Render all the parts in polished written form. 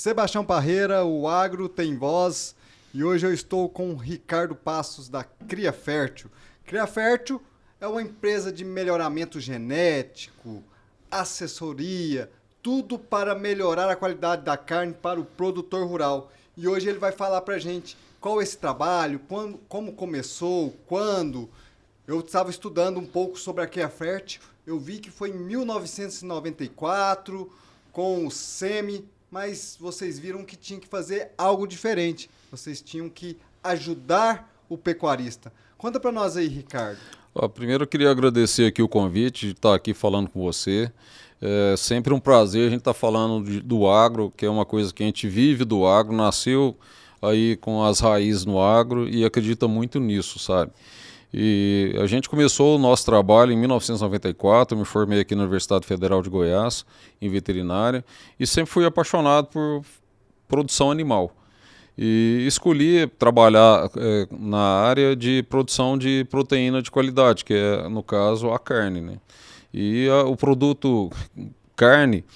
Sebastião Parreira, o Agro tem voz, e hoje eu estou com o Ricardo Passos da Cria Fértil. Cria Fértil é uma empresa de melhoramento genético, assessoria, tudo para melhorar a qualidade da carne para o produtor rural. E hoje ele vai falar para a gente qual é esse trabalho, como começou, quando. Eu estava estudando um pouco sobre a Cria Fértil, eu vi que foi em 1994, com o SEMI, mas vocês viram que tinha que fazer algo diferente. Vocês tinham que ajudar o pecuarista. Conta para nós aí, Ricardo. Primeiro eu queria agradecer aqui o convite de estar aqui falando com você. É sempre um prazer a gente estar falando do agro, que é uma coisa que a gente vive do agro, nasceu aí com as raízes no agro e acredita muito nisso, sabe? E a gente começou o nosso trabalho em 1994, eu me formei aqui na Universidade Federal de Goiás, em veterinária, e sempre fui apaixonado por produção animal. E escolhi trabalhar na área de produção de proteína de qualidade, que é, no caso, a carne, né? E o produto carne,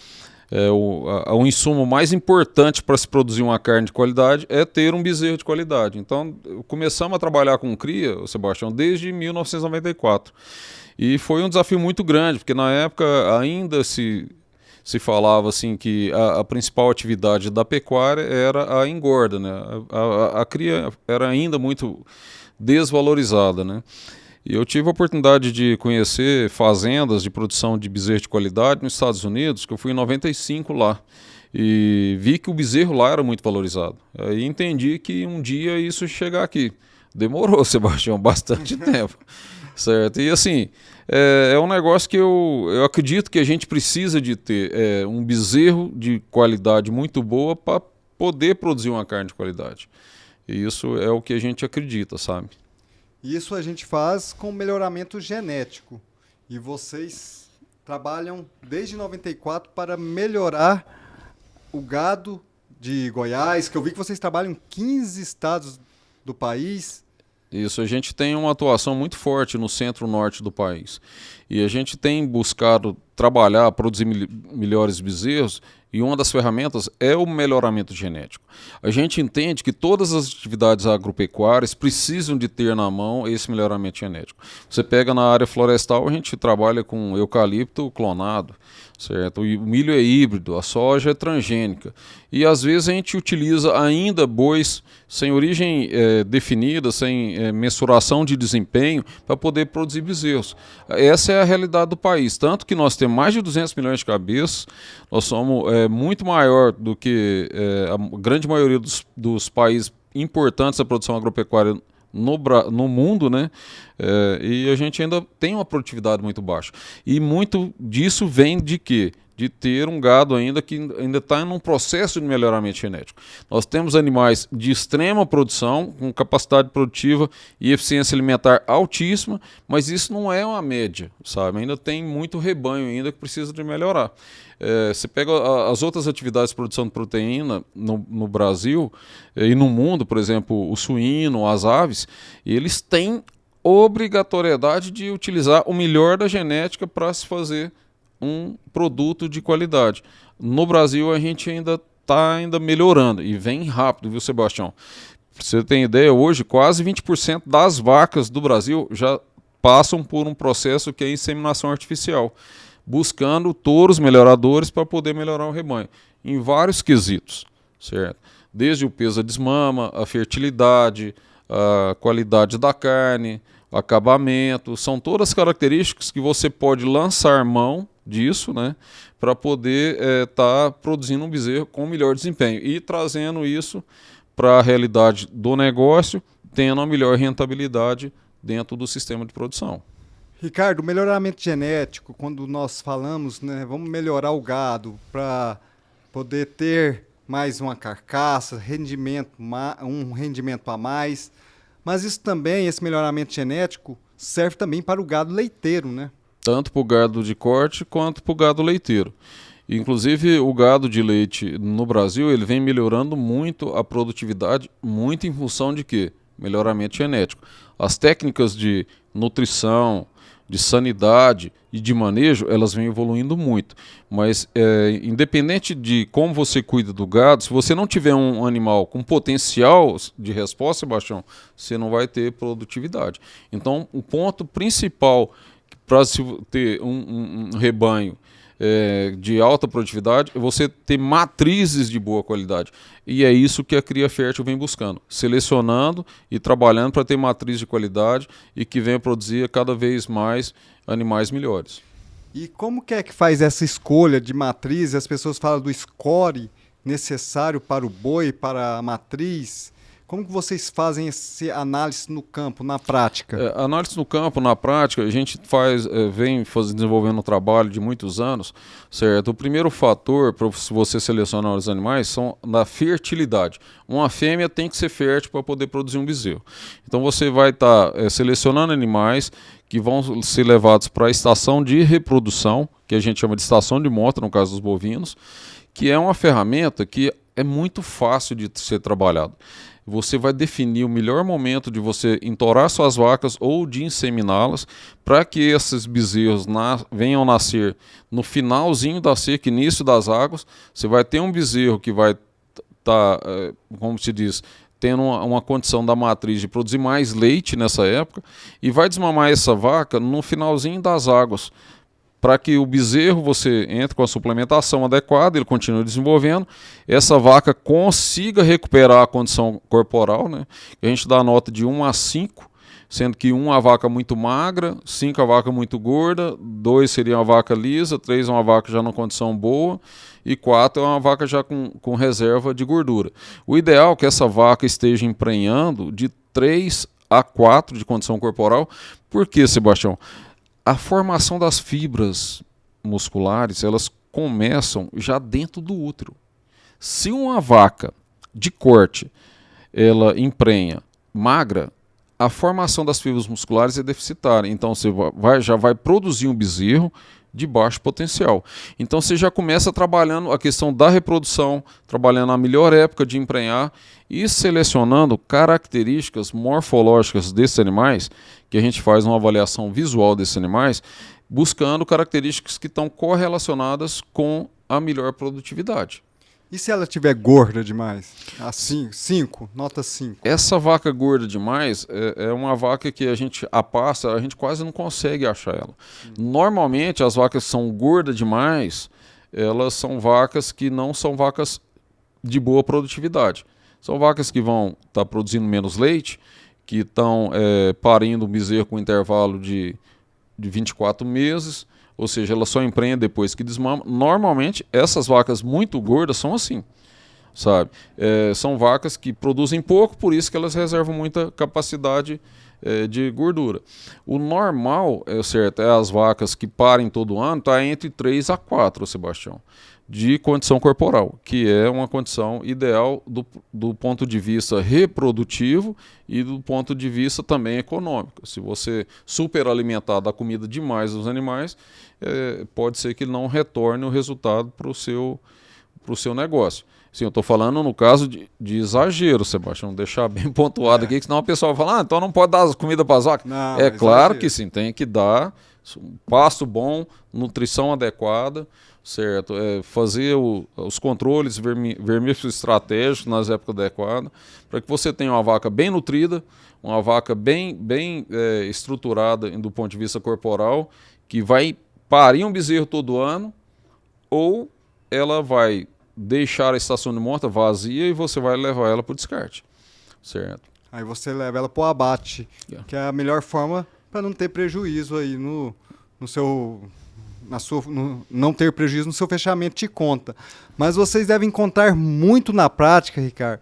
o insumo mais importante para se produzir uma carne de qualidade é ter um bezerro de qualidade. Então, começamos a trabalhar com cria, Sebastião, desde 1994. E foi um desafio muito grande, porque na época ainda se falava assim que a principal atividade da pecuária era a engorda, né? A cria era ainda muito desvalorizada, né? E eu tive a oportunidade de conhecer fazendas de produção de bezerro de qualidade nos Estados Unidos, que eu fui em 95 lá. E vi que o bezerro lá era muito valorizado. Aí entendi que um dia isso ia chegar aqui. Demorou, Sebastião, bastante tempo. Certo? E assim, é um negócio que eu acredito que a gente precisa de ter um bezerro de qualidade muito boa para poder produzir uma carne de qualidade. E isso é o que a gente acredita, sabe? Isso a gente faz com melhoramento genético. E vocês trabalham desde 94 para melhorar o gado de Goiás, que eu vi que vocês trabalham em 15 estados do país. Isso, a gente tem uma atuação muito forte no centro-norte do país. E a gente tem buscado trabalhar, produzir melhores bezerros, e uma das ferramentas é o melhoramento genético. A gente entende que todas as atividades agropecuárias precisam de ter na mão esse melhoramento genético. Você pega na área florestal, a gente trabalha com eucalipto clonado, certo? O milho é híbrido, a soja é transgênica. E às vezes a gente utiliza ainda bois sem origem definida, sem mensuração de desempenho, para poder produzir bezerros. Essa é a realidade do país. Tanto que nós temos mais de 200 milhões de cabeças, nós somos muito maior do que a grande maioria dos países importantes da produção agropecuária no mundo, né? E a gente ainda tem uma produtividade muito baixa. E muito disso vem de quê? De ter um gado ainda que ainda está em um processo de melhoramento genético. Nós temos animais de extrema produção, com capacidade produtiva e eficiência alimentar altíssima, mas isso não é uma média, sabe? Ainda tem muito rebanho ainda que precisa de melhorar. Você pega as outras atividades de produção de proteína no Brasil e no mundo, por exemplo, o suíno, as aves, eles têm obrigatoriedade de utilizar o melhor da genética para se fazer um produto de qualidade. No Brasil a gente ainda está melhorando e vem rápido, viu, Sebastião? Pra você ter ideia, hoje quase 20% das vacas do Brasil já passam por um processo que é inseminação artificial, buscando touros melhoradores para poder melhorar o rebanho, em vários quesitos, certo? Desde o peso da desmama, a fertilidade, a qualidade da carne, o acabamento, são todas características que você pode lançar mão disso, né, para poder estar produzindo um bezerro com melhor desempenho e trazendo isso para a realidade do negócio, tendo a melhor rentabilidade dentro do sistema de produção. Ricardo, melhoramento genético, quando nós falamos, né, vamos melhorar o gado para poder ter mais uma carcaça, um rendimento a mais, mas isso também, esse melhoramento genético, serve também para o gado leiteiro, né? Tanto para o gado de corte quanto para o gado leiteiro. Inclusive o gado de leite no Brasil ele vem melhorando muito a produtividade, muito em função de quê? Melhoramento genético. As técnicas de nutrição, de sanidade e de manejo, elas vêm evoluindo muito. Mas, independente de como você cuida do gado, se você não tiver um animal com potencial de resposta, Sebastião, você não vai ter produtividade. Então, o ponto principal para se ter um rebanho de alta produtividade é você ter matrizes de boa qualidade. E é isso que a Cria Fértil vem buscando, selecionando e trabalhando para ter matriz de qualidade e que venha produzir cada vez mais animais melhores. E como que é que faz essa escolha de matriz? As pessoas falam do score necessário para o boi, para a matriz. Como que vocês fazem essa análise no campo, na prática? Análise no campo, na prática, a gente vem desenvolvendo um trabalho de muitos anos, certo? O primeiro fator para você selecionar os animais são da fertilidade. Uma fêmea tem que ser fértil para poder produzir um bezerro. Então você vai estar selecionando animais que vão ser levados para a estação de reprodução, que a gente chama de estação de monta, no caso dos bovinos, que é uma ferramenta que é muito fácil de ser trabalhado. Você vai definir o melhor momento de você entorar suas vacas ou de inseminá-las para que esses bezerros venham nascer no finalzinho da seca, início das águas. Você vai ter um bezerro que vai estar, como se diz, tendo uma condição da matriz de produzir mais leite nessa época e vai desmamar essa vaca no finalzinho das águas, para que o bezerro você entre com a suplementação adequada, ele continue desenvolvendo, essa vaca consiga recuperar a condição corporal, né? A gente dá a nota de 1 a 5, sendo que 1 é a vaca muito magra, 5 é a vaca muito gorda, 2 seria uma vaca lisa, 3 é uma vaca já numa condição boa e 4 é uma vaca já com reserva de gordura. O ideal é que essa vaca esteja emprenhando de 3 a 4 de condição corporal. Por quê, Sebastião? A formação das fibras musculares, elas começam já dentro do útero. Se uma vaca de corte, ela emprenha magra, a formação das fibras musculares é deficitária. Então você já vai produzir um bezerro de baixo potencial. Então você já começa trabalhando a questão da reprodução, trabalhando a melhor época de emprenhar e selecionando características morfológicas desses animais, que a gente faz uma avaliação visual desses animais, buscando características que estão correlacionadas com a melhor produtividade. E se ela estiver gorda demais? Assim, 5, nota 5. Essa vaca gorda demais é uma vaca que a gente quase não consegue achar ela. Normalmente as vacas que são gordas demais, elas são vacas que não são vacas de boa produtividade. São vacas que vão estar produzindo menos leite, que estão parindo um bezerro com intervalo de 24 meses, ou seja, ela só emprenha depois que desmama. Normalmente, essas vacas muito gordas são assim, sabe? São vacas que produzem pouco, por isso que elas reservam muita capacidade de gordura. O normal, certo, é as vacas que parem todo ano, está entre 3 a 4, Sebastião, de condição corporal, que é uma condição ideal do ponto de vista reprodutivo e do ponto de vista também econômico. Se você superalimentar, dar comida demais aos animais, pode ser que ele não retorne o resultado para o seu negócio. Sim, eu estou falando no caso de exagero, Sebastião, deixar bem pontuado aqui, que senão o pessoal fala, então não pode dar comida para as vacas. Não, é claro que sim, tem que dar pasto bom, nutrição adequada, certo? Fazer os controles vermífugos estratégicos nas épocas adequadas, para que você tenha uma vaca bem nutrida, uma vaca bem estruturada do ponto de vista corporal, que vai parir um bezerro todo ano, ou ela vai deixar a estação de monta vazia e você vai levar ela para o descarte, certo? Aí você leva ela para o abate, que é a melhor forma para não ter prejuízo aí não ter prejuízo no seu fechamento de conta. Mas vocês devem encontrar muito na prática, Ricardo,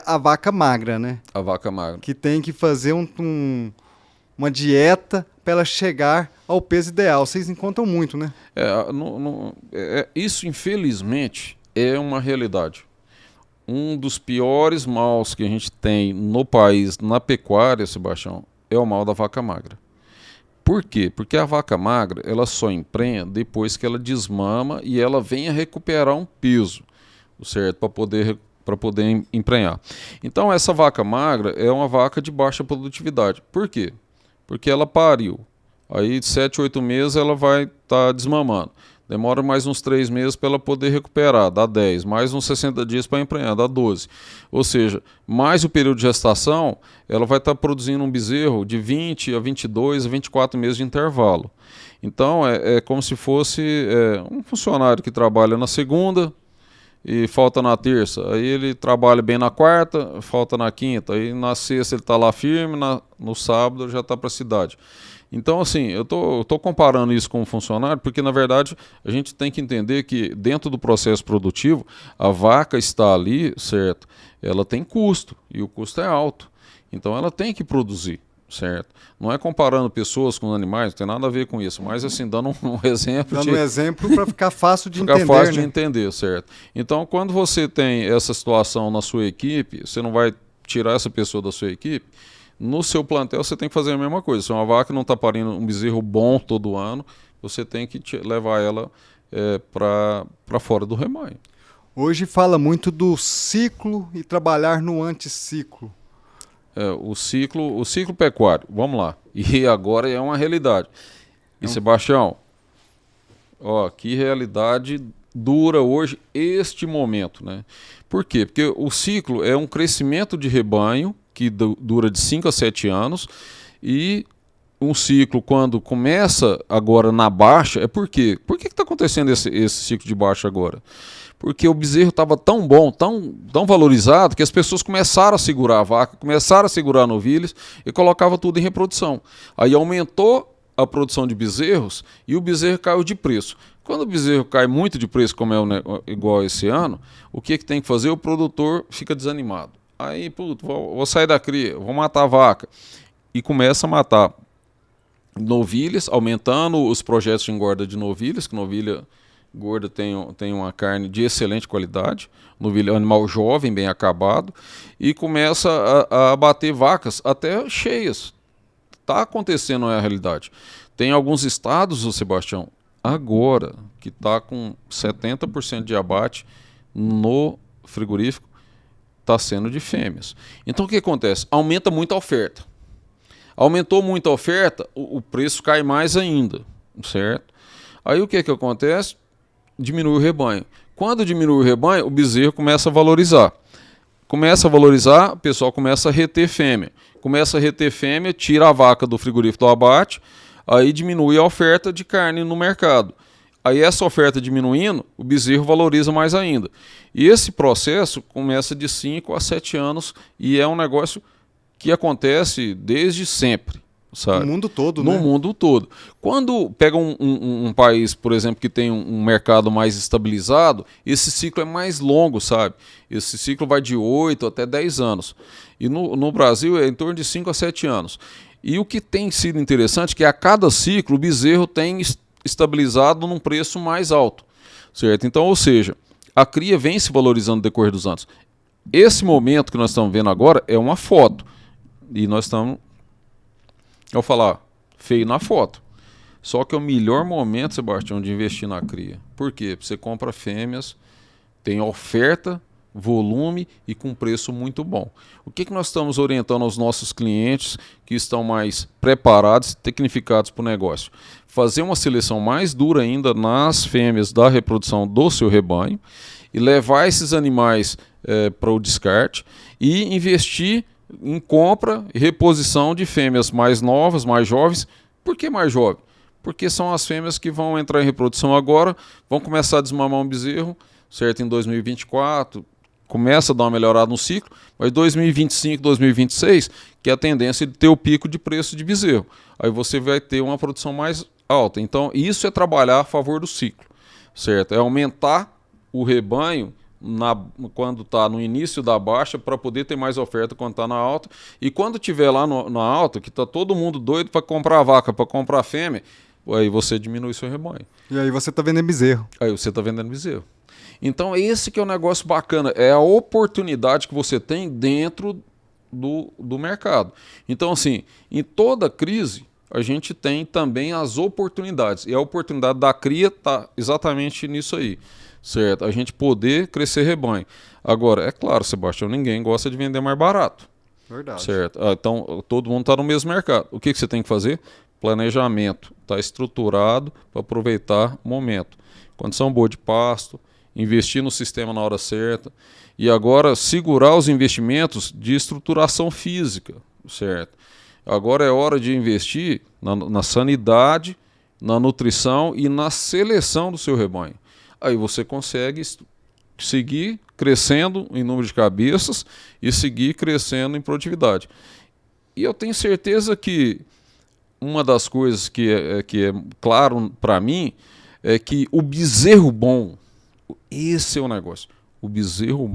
a vaca magra, né? A vaca magra. Que tem que fazer uma dieta para ela chegar ao peso ideal. Vocês encontram muito, né? Isso, infelizmente, é uma realidade. Um dos piores maus que a gente tem no país, na pecuária, Sebastião, é o mal da vaca magra. Por quê? Porque a vaca magra, ela só emprenha depois que ela desmama e ela vem a recuperar um peso, certo? Para poder emprenhar. Então, essa vaca magra é uma vaca de baixa produtividade. Por quê? Porque ela pariu Aí de 7, 8 meses ela vai estar desmamando. Demora mais uns 3 meses para ela poder recuperar, dá 10. Mais uns 60 dias para emprenhar, dá 12. Ou seja, mais o período de gestação, ela vai estar produzindo um bezerro de 20 a 22 a 24 meses de intervalo. Então, é como se fosse um funcionário que trabalha na segunda e falta na terça. Aí ele trabalha bem na quarta, falta na quinta. Aí na sexta ele está lá firme, no sábado já está para a cidade. Então, assim, eu tô comparando isso com um funcionário porque, na verdade, a gente tem que entender que dentro do processo produtivo, a vaca está ali, certo? Ela tem custo e o custo é alto. Então, ela tem que produzir, certo? Não é comparando pessoas com animais, não tem nada a ver com isso, mas, assim, dando um exemplo. Dando um exemplo para ficar fácil de entender, ficar fácil né? de entender, certo? Então, quando você tem essa situação na sua equipe, você não vai tirar essa pessoa da sua equipe. No seu plantel você tem que fazer a mesma coisa. Se uma vaca não está parindo um bezerro bom todo ano, você tem que levar ela para fora do rebanho. Hoje fala muito do ciclo e trabalhar no anticiclo. O ciclo pecuário, vamos lá. E agora é uma realidade. E Sebastião, ó, que realidade dura hoje este momento, né? Por quê? Porque o ciclo é um crescimento de rebanho que dura de 5 a 7 anos, e um ciclo, quando começa agora na baixa, é por quê? Por que está acontecendo esse ciclo de baixa agora? Porque o bezerro estava tão bom, tão valorizado, que as pessoas começaram a segurar a vaca, começaram a segurar novilhas e colocavam tudo em reprodução. Aí aumentou a produção de bezerros e o bezerro caiu de preço. Quando o bezerro cai muito de preço, como igual esse ano, o que tem que fazer? O produtor fica desanimado. Aí, vou sair da cria, vou matar a vaca. E começa a matar novilhas, aumentando os projetos de engorda de novilhas, que novilha gorda tem uma carne de excelente qualidade, novilha é um animal jovem, bem acabado, e começa a abater vacas até cheias. Está acontecendo, é a realidade. Tem alguns estados, Sebastião, agora, que está com 70% de abate no frigorífico, está sendo de fêmeas. Então o que acontece? Aumenta muito a oferta. Aumentou muito a oferta, o preço cai mais ainda, certo? Aí o que acontece? Diminui o rebanho. Quando diminui o rebanho, o bezerro começa a valorizar. Começa a valorizar, o pessoal começa a reter fêmea. Começa a reter fêmea, tira a vaca do frigorífico do abate, aí diminui a oferta de carne no mercado. Aí essa oferta diminuindo, o bezerro valoriza mais ainda. E esse processo começa de 5 a 7 anos e é um negócio que acontece desde sempre. Sabe? No mundo todo, no né? No mundo todo. Quando pega um país, por exemplo, que tem um mercado mais estabilizado, esse ciclo é mais longo, sabe? Esse ciclo vai de 8 até 10 anos. E no Brasil é em torno de 5 a 7 anos. E o que tem sido interessante é que a cada ciclo o bezerro tem estabilizado num preço mais alto, certo? Então, ou seja, a cria vem se valorizando no decorrer dos anos. Esse momento que nós estamos vendo agora é uma foto. E nós estamos, eu vou falar, feio na foto. Só que é o melhor momento, Sebastião, de investir na cria. Por quê? Você compra fêmeas, tem oferta, volume e com preço muito bom. O que nós estamos orientando aos nossos clientes que estão mais preparados e tecnificados para o negócio? Fazer uma seleção mais dura ainda nas fêmeas da reprodução do seu rebanho e levar esses animais para o descarte e investir em compra e reposição de fêmeas mais novas, mais jovens. Por que mais jovem? Porque são as fêmeas que vão entrar em reprodução agora, vão começar a desmamar um bezerro, certo? Em 2024, começa a dar uma melhorada no ciclo, mas 2025, 2026, que é a tendência de ter o pico de preço de bezerro. Aí você vai ter uma produção mais alta. Então, isso é trabalhar a favor do ciclo, certo? É aumentar o rebanho quando está no início da baixa para poder ter mais oferta quando está na alta. E quando tiver lá na alta, que está todo mundo doido para comprar vaca, para comprar fêmea, aí você diminui seu rebanho. E aí você está vendendo bezerro. Aí você está vendendo bezerro. Então esse que é o negócio bacana, é a oportunidade que você tem dentro do mercado. Então assim, em toda crise, a gente tem também as oportunidades. E a oportunidade da cria está exatamente nisso aí. Certo? A gente poder crescer rebanho. Agora, é claro, Sebastião, ninguém gosta de vender mais barato. Verdade. Certo? Então, todo mundo está no mesmo mercado. O que você tem que fazer? planejamento, está estruturado para aproveitar o momento. Condição boa de pasto, investir no sistema na hora certa e agora segurar os investimentos de estruturação física, certo? Agora é hora de investir na sanidade, na nutrição e na seleção do seu rebanho. Aí você consegue seguir crescendo em número de cabeças e seguir crescendo em produtividade. E eu tenho certeza que uma das coisas que é claro para mim é que o bezerro bom, esse é o negócio, o bezerro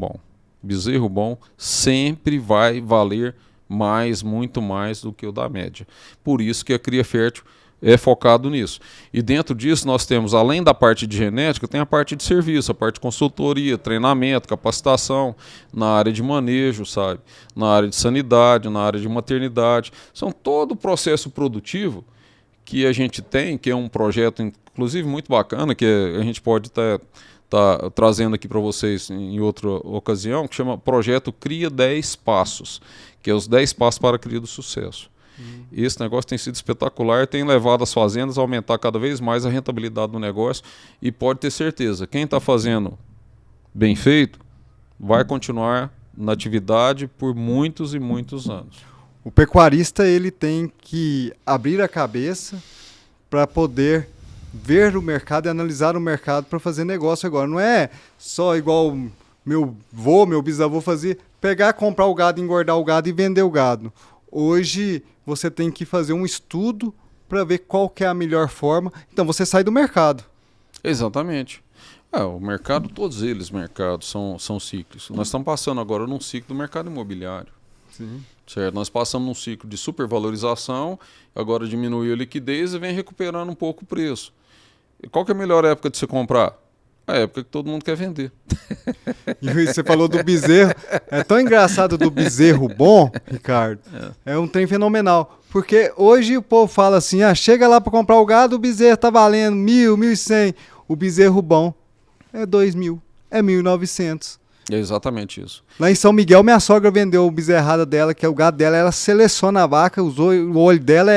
bom sempre vai valer mais, muito mais do que o da média. Por isso que a cria fértil é focado nisso. E dentro disso nós temos, além da parte de genética, tem a parte de serviço, a parte de consultoria, treinamento, capacitação, na área de manejo, sabe? Na área de sanidade, na área de maternidade. São todo o processo produtivo que a gente tem, que é um projeto, inclusive, muito bacana, que a gente pode estar trazendo aqui para vocês em outra ocasião, que chama Projeto Cria 10 Passos, que é os 10 passos para a cria do sucesso. Esse negócio tem sido espetacular, tem levado as fazendas a aumentar cada vez mais a rentabilidade do negócio e pode ter certeza, quem está fazendo bem feito vai continuar na atividade por muitos e muitos anos. O pecuarista ele tem que abrir a cabeça para poder ver o mercado e analisar o mercado para fazer negócio agora. Não é só igual meu bisavô fazia, pegar, comprar o gado, engordar o gado e vender o gado. Hoje você tem que fazer um estudo para ver qual que é a melhor forma. Então você sai do mercado. Exatamente. O mercado, todos eles mercados são ciclos. Nós estamos passando agora num ciclo do mercado imobiliário. Sim. Certo? Nós passamos num ciclo de supervalorização, agora diminuiu a liquidez e vem recuperando um pouco o preço. E qual que é a melhor época de você comprar? A época que todo mundo quer vender. E você falou do bezerro. É tão engraçado do bezerro bom, Ricardo. É um trem fenomenal. Porque hoje o povo fala assim, chega lá para comprar o gado, o bezerro tá valendo 1.000, 1.100. O bezerro bom é 2.000, é 1.900. É exatamente isso. Lá em São Miguel, minha sogra vendeu o bezerrada dela, que é o gado dela. Ela seleciona a vaca, o olho dela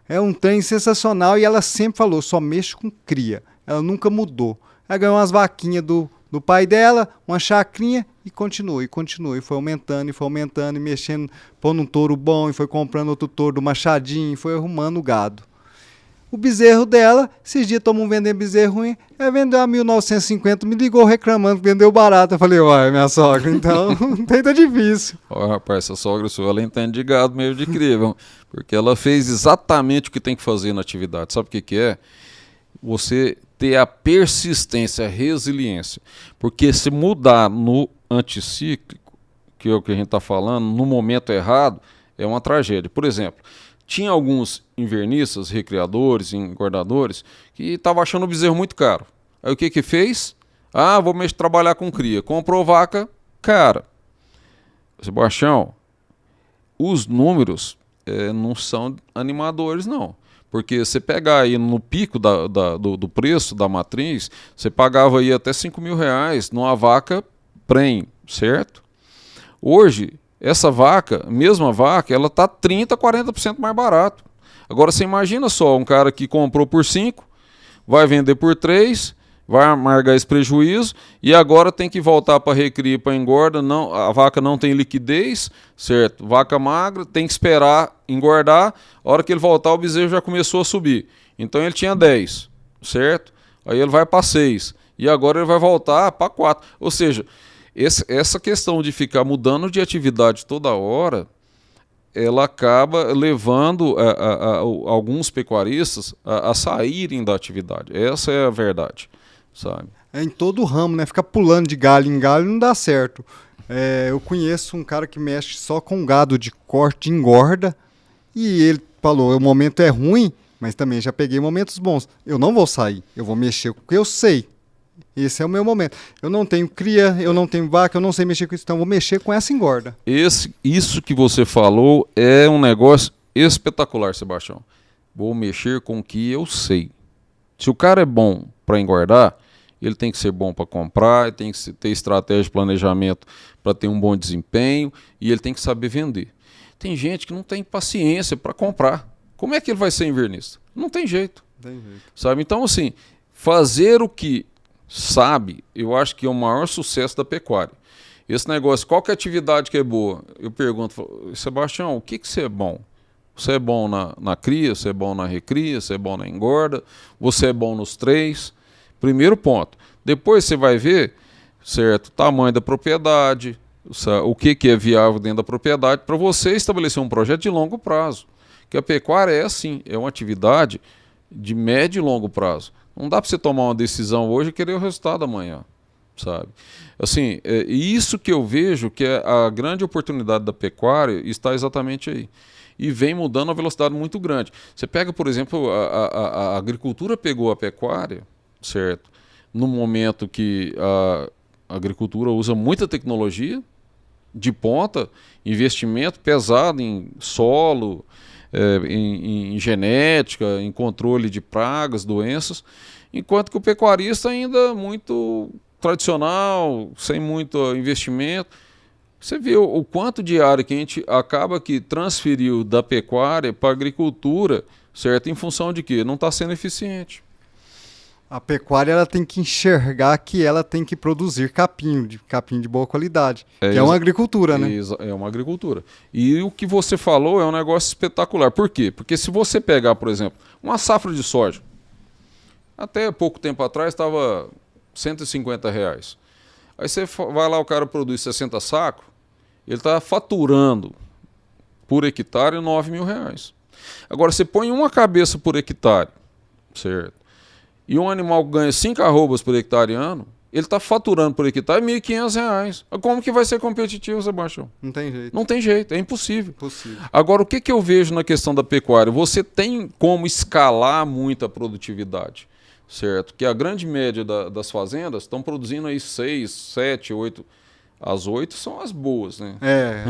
é um trem sensacional. E ela sempre falou, só mexo com cria. Ela nunca mudou. Ela ganhou umas vaquinhas do pai dela, uma chacrinha e continua. E foi aumentando, e mexendo, pondo um touro bom, e foi comprando outro touro do Machadinho, e foi arrumando o gado. O bezerro dela, esses dias todo mundo vendendo bezerro ruim, ela vendeu a 1.950, me ligou reclamando que vendeu barato. Eu falei, minha sogra, então não tem tão difícil. Rapaz, essa sogra sua, ela entende de gado meio de cria, porque ela fez exatamente o que tem que fazer na atividade. Sabe o que é? Você ter a persistência, a resiliência. Porque se mudar no anticíclico, que é o que a gente está falando, no momento errado, é uma tragédia. Por exemplo, tinha alguns invernistas, recriadores, engordadores, que estavam achando o bezerro muito caro. Aí o que fez? Vou trabalhar com cria. Comprou vaca cara. Sebastião, os números não são animadores, não. Porque você pegar aí no pico do preço da matriz, você pagava aí até R$5.000 numa vaca prem, certo? Hoje, essa mesma vaca, ela está 30%, 40% mais barato. Agora você imagina só, um cara que comprou por 5, vai vender por 3, vai amargar esse prejuízo e agora tem que voltar para recria, para engorda, a vaca não tem liquidez, certo? Vaca magra, tem que esperar engordar, a hora que ele voltar o bezerro já começou a subir. Então ele tinha 10, certo? Aí ele vai para 6 e agora ele vai voltar para 4. Ou seja, essa questão de ficar mudando de atividade toda hora, ela acaba levando alguns pecuaristas a saírem da atividade. Essa é a verdade. Sabe? É em todo o ramo, né? Ficar pulando de galho em galho não dá certo. Eu conheço um cara que mexe só com gado de corte e engorda e ele falou, o momento é ruim, mas também já peguei momentos bons. Eu não vou sair, eu vou mexer com o que eu sei. Esse é o meu momento. Eu não tenho cria, eu não tenho vaca, eu não sei mexer com isso, então eu vou mexer com essa engorda. Isso que você falou é um negócio espetacular, Sebastião. Vou mexer com o que eu sei. Se o cara é bom para engordar, ele tem que ser bom para comprar, tem que ter estratégia de planejamento para ter um bom desempenho e ele tem que saber vender. Tem gente que não tem paciência para comprar. Como é que ele vai ser invernista? Não tem jeito. Tem jeito. Sabe? Então, assim, fazer o que sabe, eu acho que é o maior sucesso da pecuária. Esse negócio, qual que é a atividade que é boa? Eu pergunto, Sebastião, o que você é bom? Você é bom na cria, você é bom na recria, você é bom na engorda, você é bom nos três. Primeiro ponto. Depois você vai ver, certo, o tamanho da propriedade, o que é viável dentro da propriedade, para você estabelecer um projeto de longo prazo. Porque a pecuária é assim, é uma atividade de médio e longo prazo. Não dá para você tomar uma decisão hoje e querer o resultado amanhã, sabe? Assim, isso que eu vejo que é a grande oportunidade da pecuária está exatamente aí. E vem mudando a velocidade muito grande. Você pega, por exemplo, a agricultura pegou a pecuária, certo? No momento que a agricultura usa muita tecnologia de ponta, investimento pesado em solo, em genética, em controle de pragas, doenças, enquanto que o pecuarista ainda muito tradicional, sem muito investimento. Você vê o quanto de área que a gente acaba que transferiu da pecuária para a agricultura, certo? Em função de quê? Não está sendo eficiente. A pecuária ela tem que enxergar que ela tem que produzir capim de boa qualidade, que é uma agricultura, né? É uma agricultura. E o que você falou é um negócio espetacular. Por quê? Porque se você pegar, por exemplo, uma safra de soja, até pouco tempo atrás estava R$ 150. Aí você vai lá, o cara produz 60 sacos, ele está faturando por hectare R$ 9.000. Agora, você põe uma cabeça por hectare, certo? E um animal que ganha 5 arrobas por hectare ano, ele está faturando por hectare R$ 1.500. Como que vai ser competitivo, Sebastião? Não tem jeito. Não tem jeito, é impossível. Impossível. Agora, o que eu vejo na questão da pecuária? Você tem como escalar muito a produtividade, certo? Que a grande média das fazendas estão produzindo aí 6, 7, 8. As 8 são as boas, né?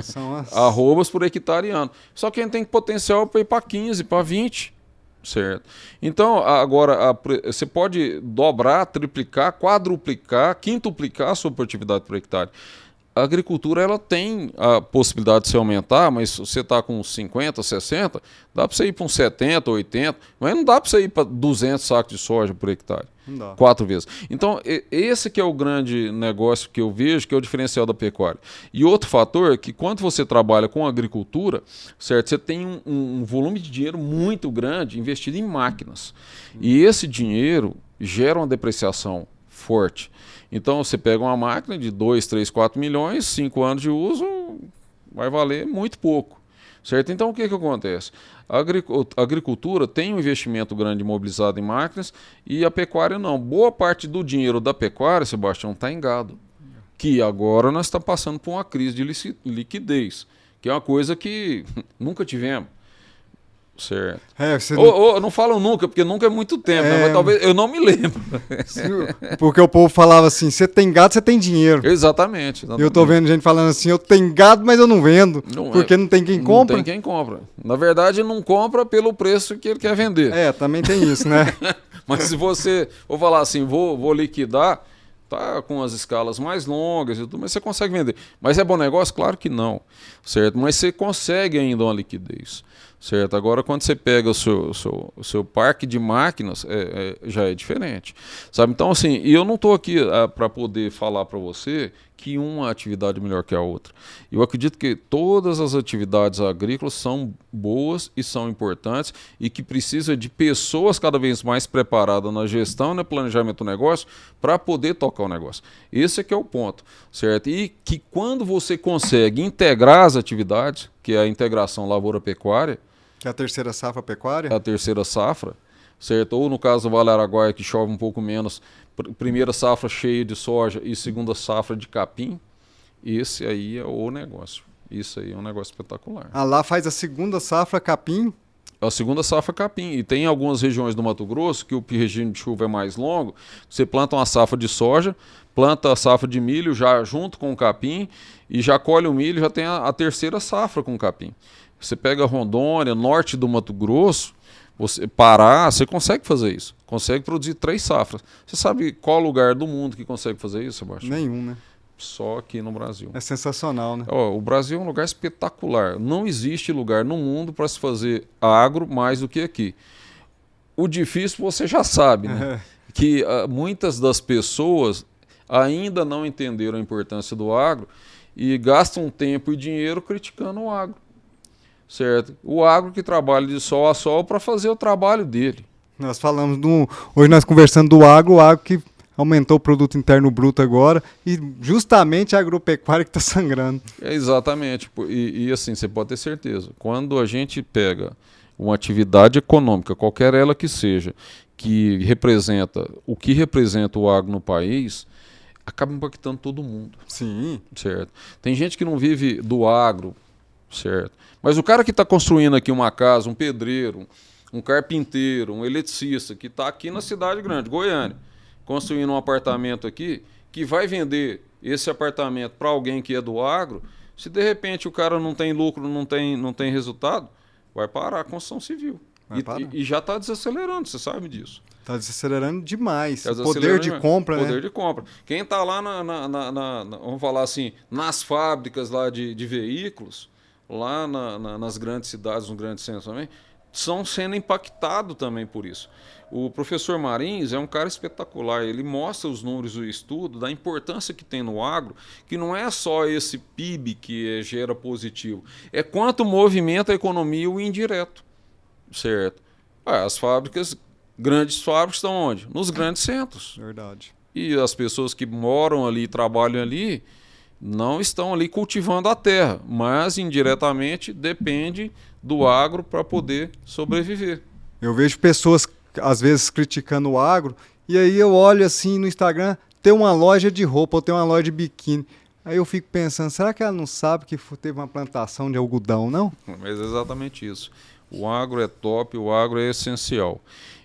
São as... arrobas por hectare ano. Só que a gente tem potencial para ir para 15, para 20. Certo. Então, agora, você pode dobrar, triplicar, quadruplicar, quintuplicar a sua produtividade por hectare. A agricultura ela tem a possibilidade de se aumentar, mas se você está com 50, 60, dá para você ir para uns 70, 80, mas não dá para você ir para 200 sacos de soja por hectare. Não dá. 4 vezes. Então, esse que é o grande negócio que eu vejo, que é o diferencial da pecuária. E outro fator é que quando você trabalha com agricultura, certo, você tem um volume de dinheiro muito grande investido em máquinas. E esse dinheiro gera uma depreciação forte. Então, você pega uma máquina de 2, 3, 4 milhões, 5 anos de uso, vai valer muito pouco. Certo? Então, o que acontece? A agricultura tem um investimento grande mobilizado em máquinas e a pecuária não. Boa parte do dinheiro da pecuária, Sebastião, está em gado. Que agora nós estamos passando por uma crise de liquidez, que é uma coisa que nunca tivemos. Certo. Não falo nunca, porque nunca é muito tempo, né? Mas talvez eu não me lembro. Porque o povo falava assim, você tem gado, você tem dinheiro. Exatamente. Eu tô vendo gente falando assim, eu tenho gado, mas eu não vendo. Porque não tem quem compra. Não tem quem compra. Na verdade, não compra pelo preço que ele quer vender. Também tem isso, né? Mas se você for falar assim, vou liquidar, tá com as escalas mais longas e tudo, mas você consegue vender. Mas é bom negócio? Claro que não. Certo? Mas você consegue ainda uma liquidez. Certo? Agora, quando você pega o seu parque de máquinas, já é diferente. Sabe? Então, assim, e eu não estou aqui para poder falar para você que uma atividade é melhor que a outra. Eu acredito que todas as atividades agrícolas são boas e são importantes e que precisa de pessoas cada vez mais preparadas na gestão e no planejamento do negócio para poder tocar o negócio. Esse é que é o ponto, certo? E que quando você consegue integrar as atividades, que é a integração lavoura-pecuária, que é a terceira safra pecuária? A terceira safra, certo? Ou no caso do Vale Araguaia, que chove um pouco menos, primeira safra cheia de soja e segunda safra de capim, esse aí é o negócio. Isso aí é um negócio espetacular. Lá faz a segunda safra capim? A segunda safra capim. E tem algumas regiões do Mato Grosso que o regime de chuva é mais longo, você planta uma safra de soja, planta a safra de milho já junto com o capim e já colhe o milho, já tem a terceira safra com o capim. Você pega Rondônia, norte do Mato Grosso, Pará, você consegue fazer isso. Consegue produzir 3 safras. Você sabe qual lugar do mundo que consegue fazer isso, Sebastião? Nenhum, né? Só aqui no Brasil. É sensacional, né? O Brasil é um lugar espetacular. Não existe lugar no mundo para se fazer agro mais do que aqui. O difícil você já sabe, né? Que muitas das pessoas ainda não entenderam a importância do agro e gastam tempo e dinheiro criticando o agro. Certo? O agro que trabalha de sol a sol para fazer o trabalho dele. Nós falamos hoje nós conversando do agro, o agro que aumentou o produto interno bruto agora e justamente a agropecuária que está sangrando. Exatamente. E assim, você pode ter certeza, quando a gente pega uma atividade econômica, qualquer ela que seja, que representa o que representa o agro no país, acaba impactando todo mundo. Sim. Certo? Tem gente que não vive do agro, certo? Mas o cara que está construindo aqui uma casa, um pedreiro, um carpinteiro, um eletricista, que está aqui na cidade grande, Goiânia, construindo um apartamento aqui, que vai vender esse apartamento para alguém que é do agro, se de repente o cara não tem lucro, não tem resultado, vai parar a construção civil. E já está desacelerando, você sabe disso. Está desacelerando demais. Tá Poder de compra, né? Poder de compra. Quem está lá, vamos falar assim, nas fábricas lá de veículos, lá nas grandes cidades, nos grandes centros também, são sendo impactados também por isso. O professor Marins é um cara espetacular, ele mostra os números do estudo, da importância que tem no agro, que não é só esse PIB que gera positivo, é quanto movimenta a economia o indireto, certo? As fábricas, grandes fábricas estão onde? Nos grandes centros. Verdade. E as pessoas que moram ali, trabalham ali, não estão ali cultivando a terra, mas indiretamente depende do agro para poder sobreviver. Eu vejo pessoas, às vezes, criticando o agro, e aí eu olho assim no Instagram, tem uma loja de roupa ou tem uma loja de biquíni. Aí eu fico pensando, será que ela não sabe que teve uma plantação de algodão, não? Mas é exatamente isso. O agro é top, o agro é essencial.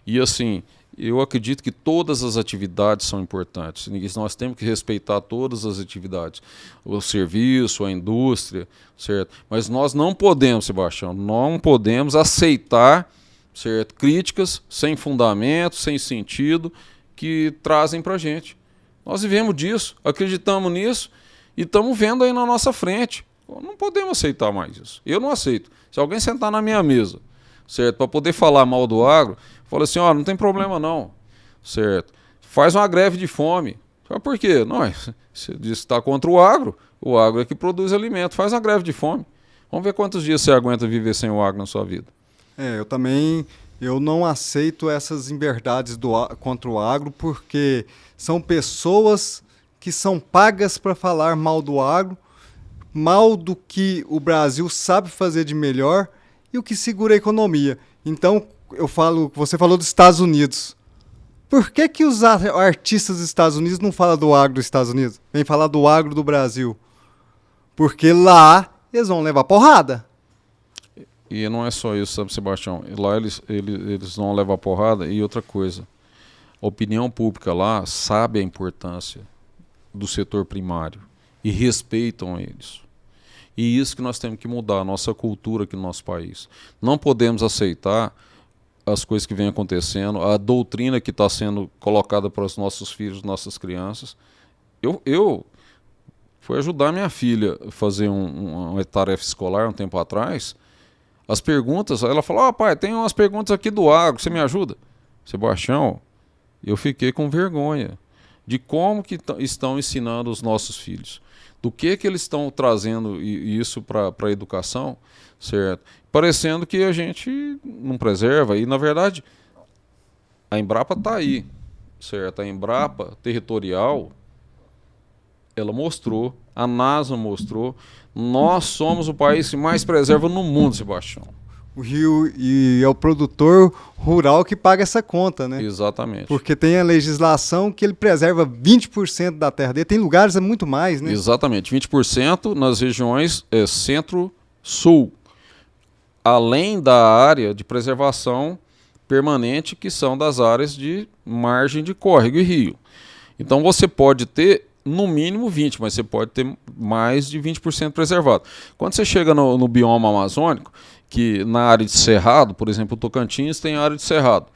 E assim, eu acredito que todas as atividades são importantes. Nós temos que respeitar todas as atividades. O serviço, a indústria, certo? Mas nós não podemos, Sebastião, não podemos aceitar, certo, críticas sem fundamento, sem sentido, que trazem para a gente. Nós vivemos disso, acreditamos nisso e estamos vendo aí na nossa frente. Não podemos aceitar mais isso. Eu não aceito. Se alguém sentar na minha mesa, certo, para poder falar mal do agro, fala assim, não tem problema não, certo? Faz uma greve de fome. Por quê? Não, você diz que está contra o agro é que produz alimento, faz uma greve de fome. Vamos ver quantos dias você aguenta viver sem o agro na sua vida. Eu não aceito essas inverdades contra o agro, porque são pessoas que são pagas para falar mal do agro, mal do que o Brasil sabe fazer de melhor e o que segura a economia. Então, você falou dos Estados Unidos. Por que os artistas dos Estados Unidos não falam do agro dos Estados Unidos? Vem falar do agro do Brasil. Porque lá eles vão levar porrada. E não é só isso, sabe, Sebastião? Lá eles vão levar porrada. E outra coisa, a opinião pública lá sabe a importância do setor primário e respeitam eles. E isso que nós temos que mudar, a nossa cultura aqui no nosso país. Não podemos aceitar as coisas que vêm acontecendo, a doutrina que está sendo colocada para os nossos filhos, nossas crianças. Eu fui ajudar minha filha a fazer uma tarefa escolar um tempo atrás. As perguntas, ela falou, pai, tem umas perguntas aqui do agro, você me ajuda? Sebastião, eu fiquei com vergonha de como que estão ensinando os nossos filhos. Do que eles estão trazendo isso para a educação, certo? Parecendo que a gente não preserva. E, na verdade, a Embrapa está aí, certo? A Embrapa territorial, ela mostrou, a NASA mostrou, nós somos o país que mais preserva no mundo, Sebastião. O Rio, e é o produtor rural que paga essa conta, né? Exatamente. Porque tem a legislação que ele preserva 20% da terra dele. Tem lugares muito mais, né? Exatamente, 20% nas regiões centro-sul. Além da área de preservação permanente, que são das áreas de margem de córrego e rio. Então você pode ter no mínimo 20%, mas você pode ter mais de 20% preservado. Quando você chega no bioma amazônico, que na área de cerrado, por exemplo, o Tocantins tem área de cerrado.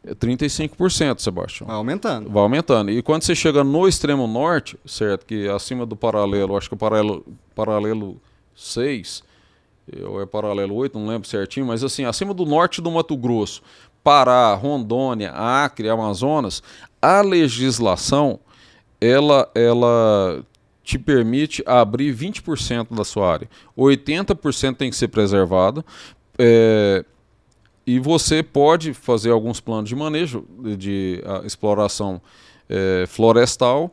É 35%, Sebastião. Vai aumentando. Vai aumentando. E quando você chega no extremo norte, certo? Que é acima do paralelo, acho que o paralelo 6, ou é paralelo 8, não lembro certinho, mas assim, acima do norte do Mato Grosso, Pará, Rondônia, Acre, Amazonas, a legislação, ela te permite abrir 20% da sua área. 80% tem que ser preservado. E você pode fazer alguns planos de manejo de exploração florestal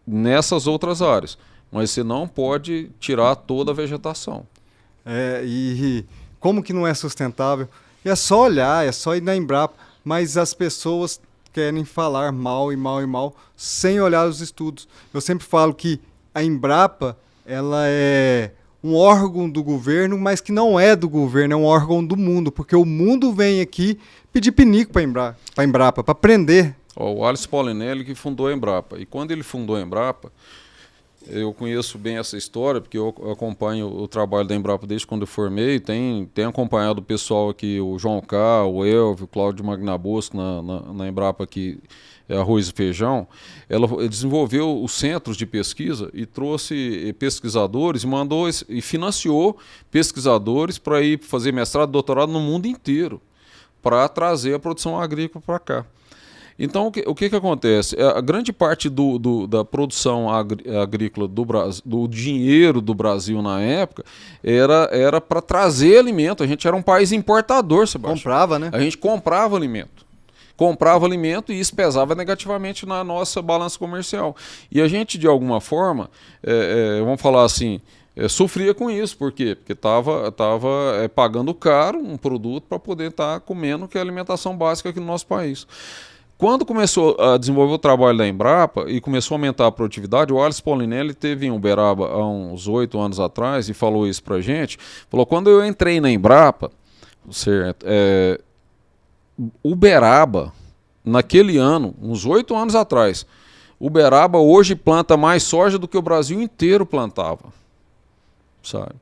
nessas outras áreas. Mas você não pode tirar toda a vegetação. E como que não é sustentável? E é só olhar, é só ir na Embrapa, mas as pessoas querem falar mal e mal e mal sem olhar os estudos. Eu sempre falo que a Embrapa, ela é um órgão do governo, mas que não é do governo, é um órgão do mundo, porque o mundo vem aqui pedir pinico para a Embrapa, para prender. O Alice Polinelli que fundou a Embrapa. E quando ele fundou a Embrapa, eu conheço bem essa história, porque eu acompanho o trabalho da Embrapa desde quando eu formei, tem acompanhado o pessoal aqui, o João K., o Elvio, o Cláudio Magnabosco na Embrapa aqui, Arroz e Feijão. Ela desenvolveu os centros de pesquisa e trouxe pesquisadores e financiou pesquisadores para ir fazer mestrado, doutorado no mundo inteiro, para trazer a produção agrícola para cá. Então, o que acontece? A grande parte da produção agrícola do Brasil, do dinheiro do Brasil na época, era para trazer alimento. A gente era um país importador, Sebastião. Comprava, né? A gente comprava alimento. Comprava alimento e isso pesava negativamente na nossa balança comercial. E a gente, de alguma forma, vamos falar assim, sofria com isso. Por quê? Porque estava pagando caro um produto para poder estar comendo, que é a alimentação básica aqui no nosso país. Quando começou a desenvolver o trabalho da Embrapa e começou a aumentar a produtividade, o Alice Polinelli teve em Uberaba há uns 8 anos atrás e falou isso pra gente. Falou, quando eu entrei na Embrapa, certo, Uberaba, naquele ano, uns 8 anos atrás, Uberaba hoje planta mais soja do que o Brasil inteiro plantava, sabe?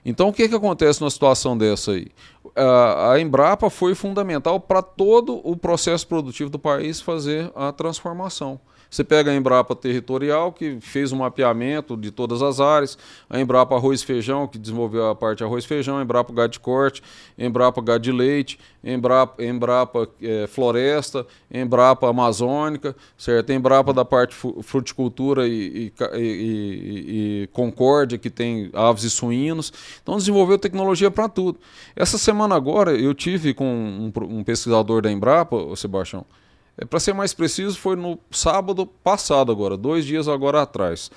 Então, o que acontece numa situação dessa aí? A Embrapa foi fundamental para todo o processo produtivo do país fazer a transformação. Você pega a Embrapa Territorial, que fez um mapeamento de todas as áreas, a Embrapa Arroz e Feijão, que desenvolveu a parte de arroz e feijão, a Embrapa Gado de Corte, Embrapa Gado de Leite, Embrapa Floresta, Embrapa Amazônica, certo? Embrapa da parte fruticultura e Concórdia, que tem aves e suínos. Então desenvolveu tecnologia para tudo. Essa semana agora eu tive com um pesquisador da Embrapa, o Sebastião. Para ser mais preciso, foi no sábado passado agora, 2 dias agora atrás.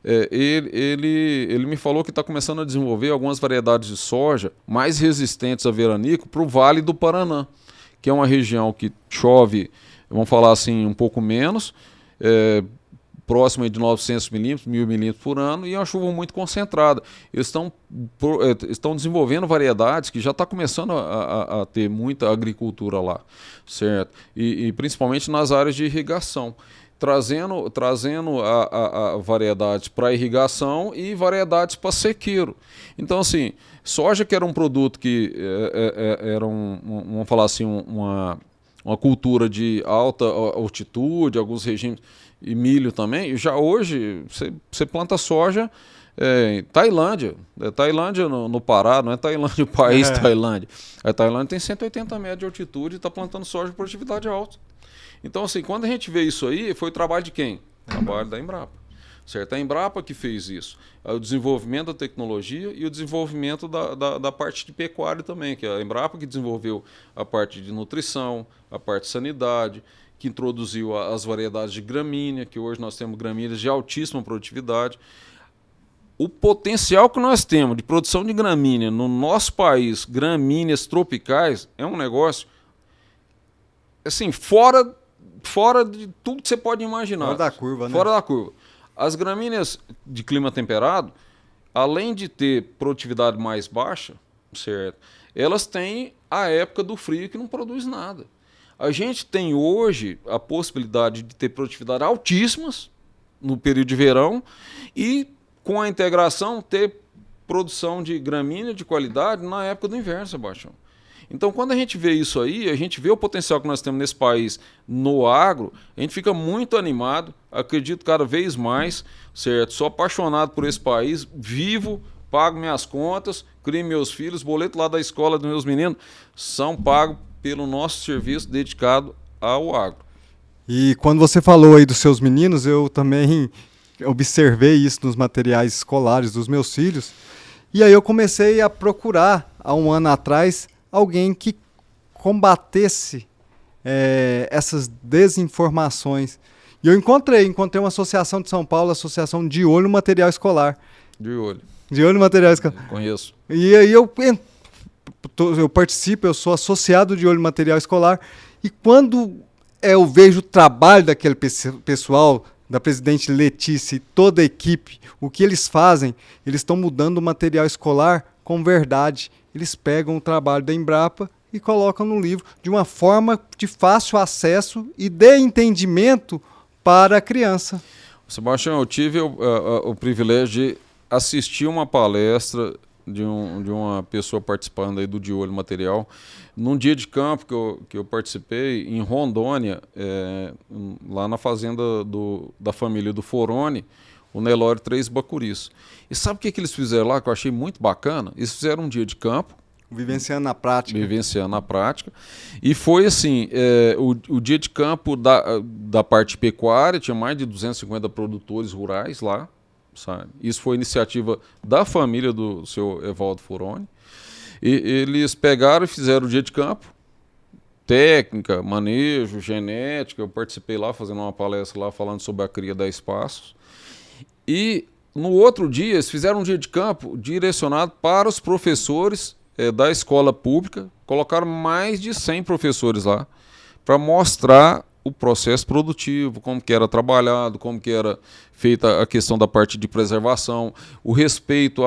Ele me falou que está começando a desenvolver algumas variedades de soja mais resistentes a veranico para o Vale do Paraná, que é uma região que chove, vamos falar assim, um pouco menos, próximo de 900 milímetros, 1.000 milímetros por ano, e é uma chuva muito concentrada. Eles estão desenvolvendo variedades que já está começando a ter muita agricultura lá, certo? E principalmente nas áreas de irrigação, trazendo variedades para irrigação e variedades para sequeiro. Então, assim, soja que era um produto que era vamos falar assim, uma cultura de alta altitude, alguns regimes, e milho também. Já hoje você planta soja em Tailândia. Tailândia no Pará, não é Tailândia o país Tailândia. A Tailândia tem 180 metros de altitude e está plantando soja de produtividade alta. Então, assim, quando a gente vê isso aí, foi o trabalho de quem? O trabalho da Embrapa. Certo? A Embrapa que fez isso. O desenvolvimento da tecnologia e o desenvolvimento da parte de pecuária também, que é a Embrapa que desenvolveu a parte de nutrição, a parte de sanidade, que introduziu as variedades de gramínea, que hoje nós temos gramíneas de altíssima produtividade. O potencial que nós temos de produção de gramínea no nosso país, gramíneas tropicais, é um negócio assim, fora de tudo que você pode imaginar. Fora da curva, né? Fora da curva. As gramíneas de clima temperado, além de ter produtividade mais baixa, certo? Elas têm a época do frio que não produz nada. A gente tem hoje a possibilidade de ter produtividade altíssimas no período de verão e, com a integração, ter produção de gramínea de qualidade na época do inverno, Sebastião. Então, quando a gente vê isso aí, a gente vê o potencial que nós temos nesse país no agro, a gente fica muito animado, acredito cada vez mais, certo? Sou apaixonado por esse país, vivo, pago minhas contas, crio meus filhos, boleto lá da escola dos meus meninos, são pagos pelo nosso serviço dedicado ao agro. E quando você falou aí dos seus meninos, eu também observei isso nos materiais escolares dos meus filhos. E aí eu comecei a procurar, há um ano atrás, alguém que combatesse essas desinformações. E eu encontrei uma associação de São Paulo, Associação De Olho no Material Escolar. De olho. De Olho no Material Escolar. Conheço. E aí eu participo, eu sou associado de Olho no Material Escolar. E quando eu vejo o trabalho daquele pessoal, da presidente Letícia e toda a equipe, o que eles fazem, eles estão mudando o material escolar com verdade. Eles pegam o trabalho da Embrapa e colocam no livro de uma forma de fácil acesso e de entendimento para a criança. Sebastião, eu tive o privilégio de assistir uma palestra de uma pessoa participando aí do De Olho Material, num dia de campo que eu participei em Rondônia, lá na fazenda da família do Foroni, o Nelório Três Bacuris. E sabe o que eles fizeram lá, que eu achei muito bacana? Eles fizeram um dia de campo, Vivenciando na prática. Vivenciando na prática. E foi assim, o dia de campo da parte pecuária, tinha mais de 250 produtores rurais lá, sabe? Isso foi iniciativa da família do seu Evaldo Foroni. E eles pegaram e fizeram o dia de campo, técnica, manejo, genética. Eu participei lá, fazendo uma palestra lá, falando sobre a cria da espaços. E no outro dia, eles fizeram um dia de campo direcionado para os professores da escola pública, colocaram mais de 100 professores lá para mostrar o processo produtivo, como que era trabalhado, como que era feita a questão da parte de preservação, o respeito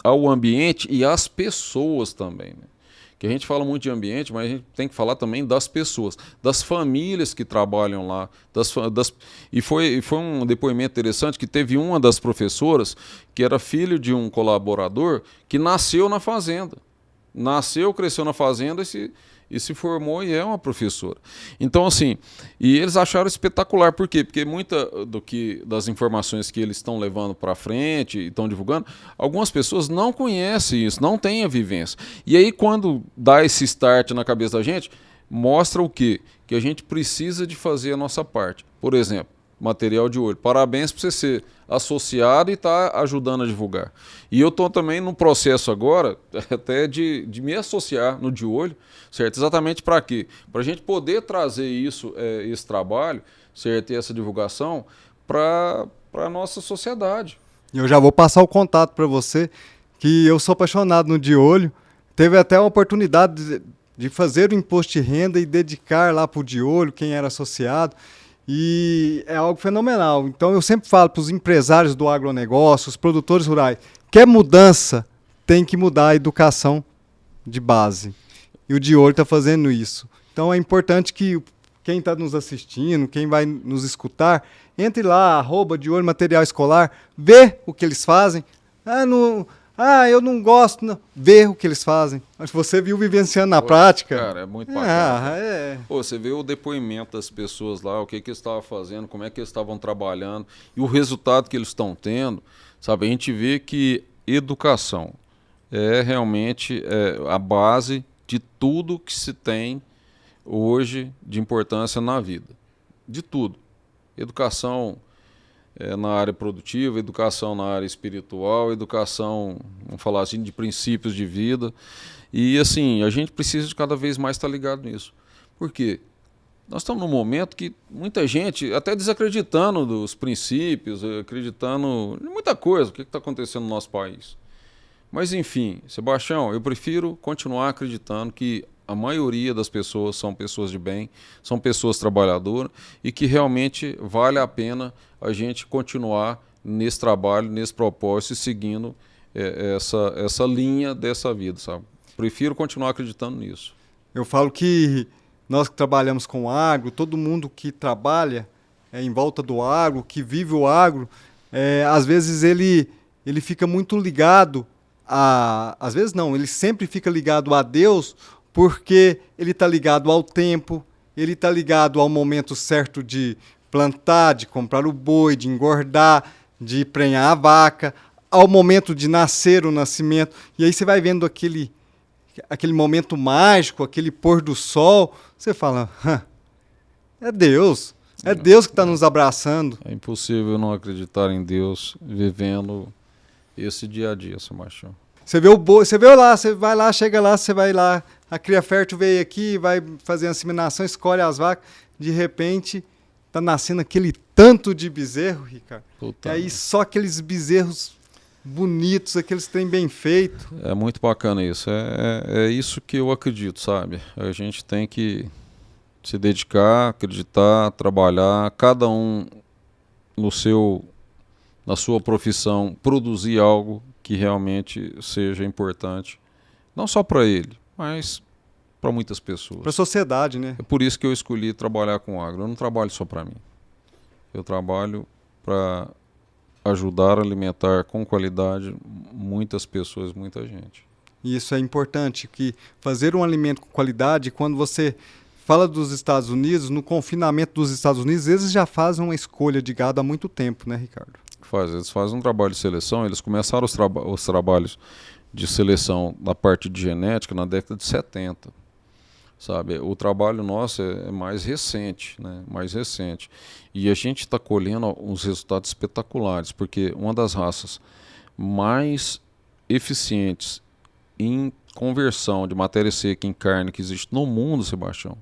ao ambiente e às pessoas também, né? Que a gente fala muito de ambiente, mas a gente tem que falar também das pessoas, das famílias que trabalham lá. E foi um depoimento interessante que teve uma das professoras que era filho de um colaborador que nasceu na fazenda. Nasceu, cresceu na fazenda e se formou e é uma professora. Então, assim, e eles acharam espetacular. Por quê? Porque muita das informações que eles estão levando para frente e estão divulgando, algumas pessoas não conhecem isso, não têm a vivência. E aí, quando dá esse start na cabeça da gente, mostra o quê? Que a gente precisa de fazer a nossa parte. Por exemplo, material de olho. Parabéns por você ser associado e estar ajudando a divulgar. E eu estou também no processo agora, até de me associar no de olho, certo? Exatamente para quê? Para a gente poder trazer esse trabalho, certo? E essa divulgação para a nossa sociedade. Eu já vou passar o contato para você, que eu sou apaixonado no de olho. Teve até a oportunidade de fazer o imposto de renda e dedicar lá para o de olho, quem era associado. E é algo fenomenal. Então eu sempre falo para os empresários do agronegócio, os produtores rurais, quer mudança, tem que mudar a educação de base. E o de olho está fazendo isso. Então é importante que quem está nos assistindo, quem vai nos escutar, entre lá, @de olho material escolar, vê o que eles fazem. Eu não gosto. Não. Vê o que eles fazem. Acho que você viu vivenciando na prática. Cara, é muito bacana. Pô, você vê o depoimento das pessoas lá, o que eles estavam fazendo, como é que eles estavam trabalhando e o resultado que eles estão tendo. Sabe, a gente vê que educação é realmente a base de tudo que se tem hoje de importância na vida. De tudo. Educação na área produtiva, educação na área espiritual, educação, vamos falar assim, de princípios de vida. E assim, a gente precisa de cada vez mais estar ligado nisso. Por quê? Nós estamos num momento que muita gente, até desacreditando dos princípios, acreditando em muita coisa, o que está acontecendo no nosso país. Mas enfim, Sebastião, eu prefiro continuar acreditando que a maioria das pessoas são pessoas de bem, são pessoas trabalhadoras e que realmente vale a pena a gente continuar nesse trabalho, nesse propósito e seguindo essa linha dessa vida, sabe? Prefiro continuar acreditando nisso. Eu falo que nós que trabalhamos com agro, todo mundo que trabalha em volta do agro, que vive o agro, às vezes ele fica muito ligado às vezes não, ele sempre fica ligado a Deus, porque ele está ligado ao tempo, ele está ligado ao momento certo de plantar, de comprar o boi, de engordar, de prenhar a vaca, ao momento de nascer o nascimento. E aí você vai vendo aquele momento mágico, aquele pôr do sol, você fala, é Deus. É Deus que está nos abraçando. É impossível não acreditar em Deus vivendo esse dia a dia, Sebastião. Você vê o boi, você vê lá, você vai lá, chega lá, você vai lá, a cria fértil veio aqui, vai fazer a inseminação, escolhe as vacas, de repente tá nascendo aquele tanto de bezerro, Ricardo. Puta. E aí só aqueles bezerros bonitos, aqueles trem bem feito. É muito bacana isso. É isso que eu acredito, sabe? A gente tem que se dedicar, acreditar, trabalhar, cada um na sua profissão, produzir algo que realmente seja importante, não só para ele, mas para muitas pessoas. Para a sociedade, né? É por isso que eu escolhi trabalhar com agro. Eu não trabalho só para mim. Eu trabalho para ajudar a alimentar com qualidade muitas pessoas, muita gente. E isso é importante, que fazer um alimento com qualidade, quando você fala dos Estados Unidos, no confinamento dos Estados Unidos, eles já fazem uma escolha de gado há muito tempo, né, Ricardo? Eles fazem um trabalho de seleção, eles começaram os trabalhos de seleção na parte de genética na década de 70. Sabe? O trabalho nosso é mais recente, né? Mais recente. E a gente está colhendo uns resultados espetaculares, porque uma das raças mais eficientes em conversão de matéria seca em carne que existe no mundo, Sebastião,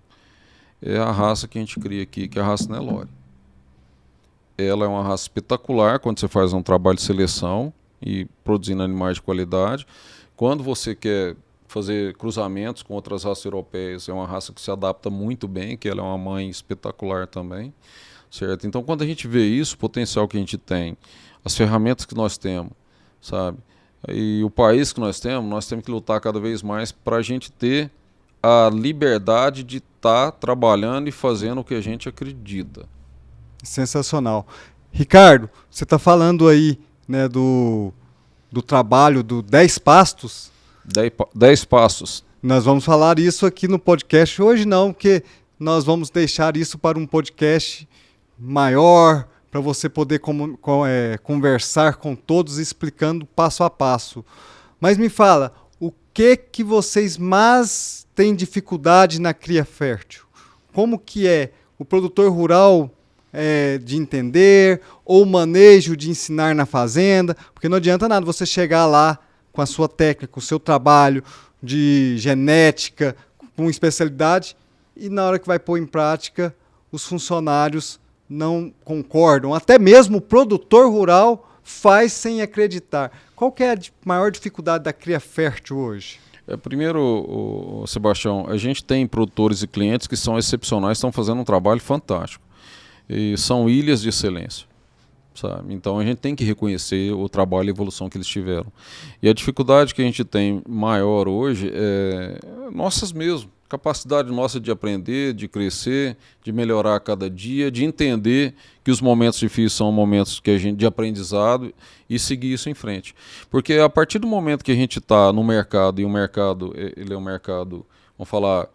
é a raça que a gente cria aqui, que é a raça Nelore. Ela é uma raça espetacular quando você faz um trabalho de seleção e produzindo animais de qualidade. Quando você quer fazer cruzamentos com outras raças europeias, é uma raça que se adapta muito bem, que ela é uma mãe espetacular também, certo? Então, quando a gente vê isso, o potencial que a gente tem, as ferramentas que nós temos, sabe? E o país que nós temos que lutar cada vez mais para a gente ter a liberdade de estar trabalhando e fazendo o que a gente acredita. Sensacional. Ricardo, você está falando aí, né, do trabalho do 10 pastos. 10 passos. Nós vamos falar isso aqui no podcast hoje não, porque nós vamos deixar isso para um podcast maior, para você poder conversar com todos explicando passo a passo. Mas me fala, o que vocês mais têm dificuldade na cria fértil? Como que é o produtor rural de entender, ou o manejo de ensinar na fazenda? Porque não adianta nada você chegar lá com a sua técnica, com o seu trabalho de genética, com especialidade, e na hora que vai pôr em prática, os funcionários não concordam. Até mesmo o produtor rural faz sem acreditar. Qual que é a maior dificuldade da cria fértil hoje? Primeiro, Sebastião, a gente tem produtores e clientes que são excepcionais, estão fazendo um trabalho fantástico. E são ilhas de excelência, sabe? Então a gente tem que reconhecer o trabalho e a evolução que eles tiveram. E a dificuldade que a gente tem maior hoje é nossas mesmo. Capacidade nossa de aprender, de crescer, de melhorar a cada dia, de entender que os momentos difíceis são momentos que a gente, de aprendizado e seguir isso em frente. Porque a partir do momento que a gente está no mercado, e o mercado ele é um mercado, vamos falar,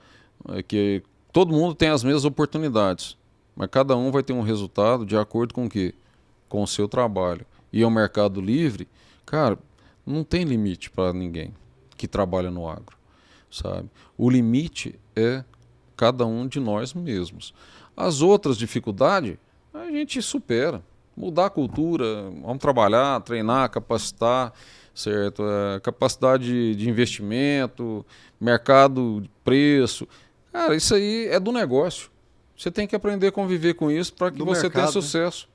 que todo mundo tem as mesmas oportunidades, mas cada um vai ter um resultado de acordo com o quê? Com o seu trabalho. E é um mercado livre, cara, não tem limite para ninguém que trabalha no agro, sabe? O limite é cada um de nós mesmos. As outras dificuldades, a gente supera. Mudar a cultura, vamos trabalhar, treinar, capacitar, certo? Capacidade de investimento, mercado de preço. Cara, isso aí é do negócio. Você tem que aprender a conviver com isso para que você tenha sucesso.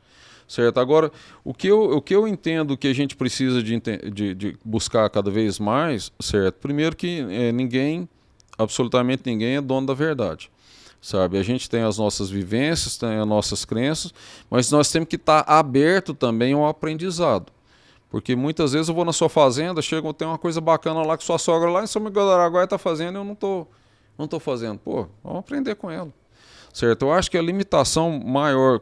Certo? Agora, o que eu entendo que a gente precisa de buscar cada vez mais, certo? Primeiro que absolutamente ninguém é dono da verdade. Sabe? A gente tem as nossas vivências, tem as nossas crenças, mas nós temos que estar aberto também ao aprendizado. Porque muitas vezes eu vou na sua fazenda, tem uma coisa bacana lá que sua sogra lá em São Miguel do Araguaia está fazendo e eu não estou fazendo. Pô, vamos aprender com ela. Certo? Eu acho que a limitação maior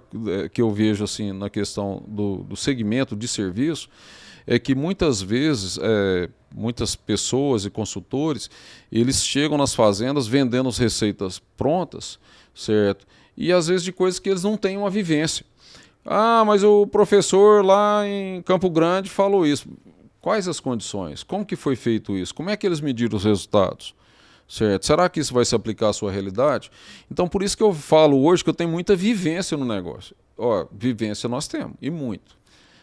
que eu vejo assim, na questão do segmento de serviço é que muitas vezes muitas pessoas e consultores, eles chegam nas fazendas vendendo as receitas prontas, certo? E às vezes de coisas que eles não têm uma vivência. Ah, mas o professor lá em Campo Grande falou isso. Quais as condições? Como que foi feito isso? Como é que eles mediram os resultados? Certo? Será que isso vai se aplicar à sua realidade? Então, por isso que eu falo hoje que eu tenho muita vivência no negócio. Ó, vivência nós temos, e muito.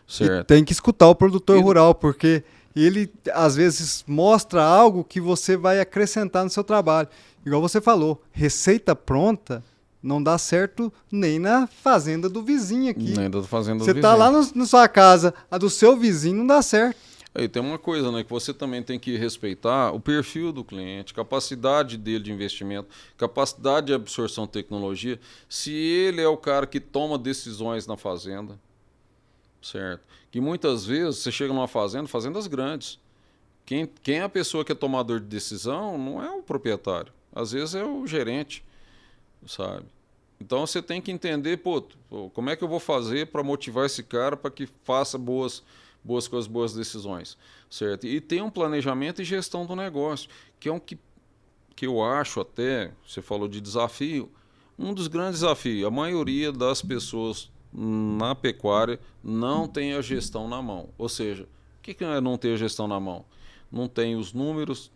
Certo? E tem que escutar o produtor rural, porque ele, às vezes, mostra algo que você vai acrescentar no seu trabalho. Igual você falou, receita pronta não dá certo nem na fazenda do vizinho aqui. Nem da fazenda do Você vizinho. tá lá na sua casa, a do seu vizinho não dá certo. Aí tem uma coisa, né, que você também tem que respeitar o perfil do cliente, capacidade dele de investimento, capacidade de absorção de tecnologia, se ele é o cara que toma decisões na fazenda, certo? Que muitas vezes você chega numa fazenda, fazendas grandes, quem é a pessoa que é tomador de decisão não é o proprietário, às vezes é o gerente, sabe? Então você tem que entender, pô, como é que eu vou fazer para motivar esse cara para que faça boas coisas, boas decisões, certo? E tem um planejamento e gestão do negócio, que é um que eu acho até, você falou de desafio, um dos grandes desafios. A maioria das pessoas na pecuária não tem a gestão na mão. Ou seja, o que é não ter a gestão na mão? Não tem os números,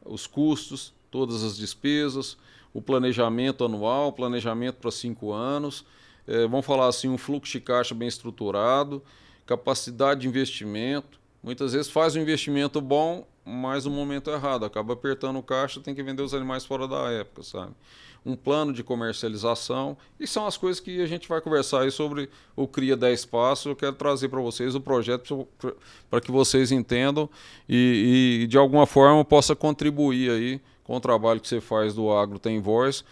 os custos, todas as despesas, o planejamento anual, planejamento para 5 anos, vamos falar assim, um fluxo de caixa bem estruturado, capacidade de investimento. Muitas vezes faz um investimento bom, mas no momento errado, acaba apertando o caixa, tem que vender os animais fora da época, sabe? Um plano de comercialização, e são as coisas que a gente vai conversar aí sobre o Cria 10 Passos. Eu quero trazer para vocês o projeto para que vocês entendam e de alguma forma possa contribuir aí com o trabalho que você faz do Agro Tem Voz,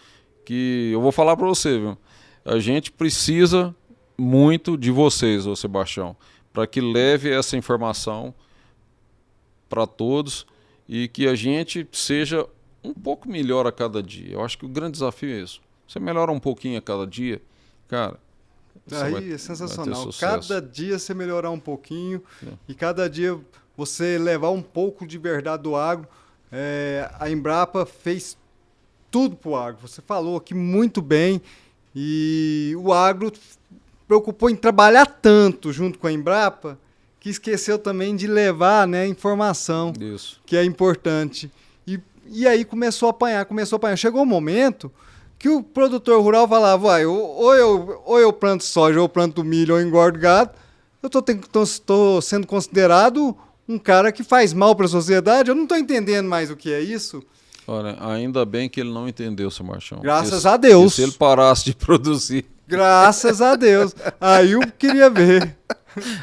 que eu vou falar para você, viu? A gente precisa muito de vocês, ô Sebastião, para que leve essa informação para todos e que a gente seja um pouco melhor a cada dia. Eu acho que o grande desafio é isso. Você melhora um pouquinho a cada dia, cara. Aí é sensacional. Cada dia você melhorar um pouquinho e cada dia você levar um pouco de verdade do agro. A Embrapa fez tudo para o agro. Você falou aqui muito bem e o agro preocupou em trabalhar tanto junto com a Embrapa que esqueceu também de levar, né, informação, isso, que é importante. E aí começou a apanhar. Chegou um momento que o produtor rural falava, ou eu planto soja, ou eu planto milho, ou eu engordo gado, eu estou sendo considerado um cara que faz mal para a sociedade, eu não estou entendendo mais o que é isso. Olha, ainda bem que ele não entendeu, seu Marchão. Graças a Deus. E se ele parasse de produzir... Graças a Deus. Aí eu queria ver.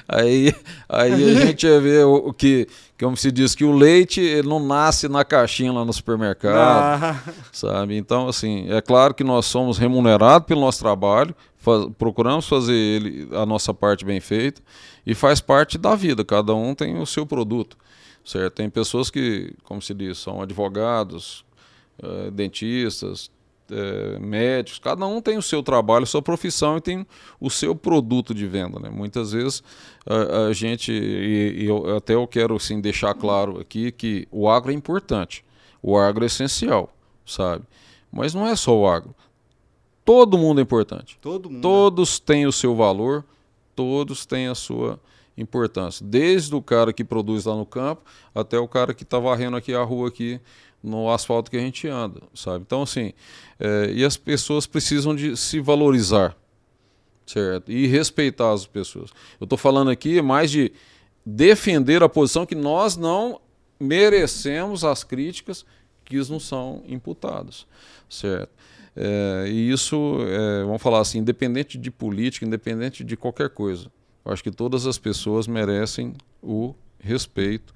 Aí a gente ia ver o que, como se diz, que o leite ele não nasce na caixinha lá no supermercado, sabe? Então, assim, é claro que nós somos remunerados pelo nosso trabalho, procuramos fazer a nossa parte bem feita e faz parte da vida, cada um tem o seu produto, certo? Tem pessoas que, como se diz, são advogados, dentistas, médicos, cada um tem o seu trabalho, a sua profissão e tem o seu produto de venda, né? Muitas vezes a gente, eu quero assim, deixar claro aqui que o agro é importante, o agro é essencial, sabe? Mas não é só o agro, todo mundo é importante, todos têm o seu valor, todos têm a sua importância, desde o cara que produz lá no campo até o cara que está varrendo aqui a rua aqui no asfalto que a gente anda, sabe? Então, assim, e as pessoas precisam de se valorizar, certo? E respeitar as pessoas. Eu estou falando aqui mais de defender a posição que nós não merecemos as críticas que nos são imputadas, certo? E isso, vamos falar assim, independente de política, independente de qualquer coisa, eu acho que todas as pessoas merecem o respeito